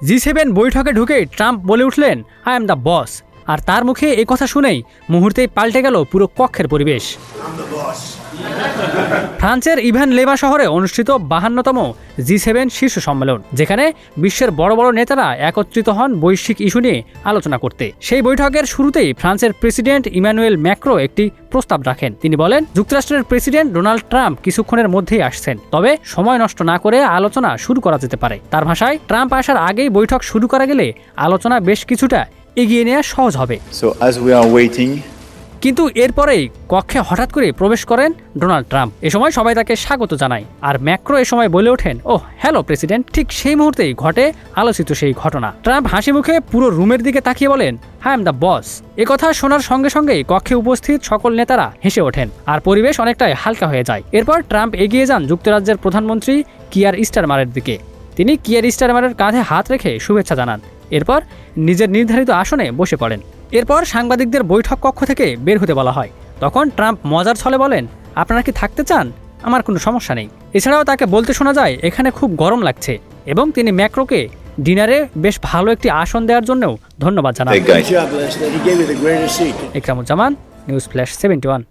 G7 বৈঠকে ঢুকেই Trump বলে উঠলেন, আই এম দ্য বস। আর তার মুখে এই কথা শুনেই মুহূর্তেই পাল্টে গেল পুরো কক্ষের পরিবেশ। ফ্রান্সের ইভান লেবা শহরে অনুষ্ঠিত 52তম G7 শীর্ষ সম্মেলন, যেখানে বিশ্বের বড় বড় নেতারা একত্রিত হন বৈশ্বিক ইস্যু নিয়ে আলোচনা করতে। সেই বৈঠকের শুরুতেই ফ্রান্সের প্রেসিডেন্ট ইমানুয়েল ম্যাক্রো একটি প্রস্তাব রাখেন। তিনি বলেন, যুক্তরাষ্ট্রের প্রেসিডেন্ট ডোনাল্ড ট্রাম্প কিছুক্ষণের মধ্যেই আসছেন, তবে সময় নষ্ট না করে আলোচনা শুরু করা যেতে পারে। তার ভাষায়, ট্রাম্প আসার আগেই বৈঠক শুরু করা গেলে আলোচনা বেশ কিছুটা এগিয়ে নেওয়া সহজ হবে। কিন্তু এরপরেই কক্ষে হঠাৎ করে প্রবেশ করেন ডোনাল্ড ট্রাম্প। এ সময় সবাই তাকে স্বাগত জানায়, আর ম্যাক্রো এ সময় বলে ওঠেন, ও হ্যালো প্রেসিডেন্ট। ঠিক সেই মুহূর্তেই ঘটে আলোচিত সেই ঘটনা। ট্রাম্প হাসি মুখে পুরো রুমের দিকে তাকিয়ে বলেন, আই এম দ্য বস। কথা শোনার সঙ্গে সঙ্গেই কক্ষে উপস্থিত সকল নেতারা হেসে ওঠেন, আর পরিবেশ অনেকটাই হালকা হয়ে যায়। এরপর ট্রাম্প এগিয়ে যান যুক্তরাজ্যের প্রধানমন্ত্রী কিয়ার স্টারমারের দিকে। তিনি কিয়ার স্টারমারের কাঁধে হাত রেখে শুভেচ্ছা জানান। এরপর নিজের নির্ধারিত আসনে বসে পড়েন। এরপর সাংবাদিকদের বৈঠক কক্ষ থেকে বের হতে বলা হয়। তখন ট্রাম্প মজার ছলে বলেন, আপনারা কি থাকতে চান? আমার কোনো সমস্যা নেই। এছাড়াও তাকে বলতে শোনা যায় এখানে খুব গরম লাগছে, এবং তিনি ম্যাক্রোকে ডিনারে বেশ ভালো একটি আসন দেওয়ার জন্যও ধন্যবাদ জানান। Ikramuzzaman, news flash 71।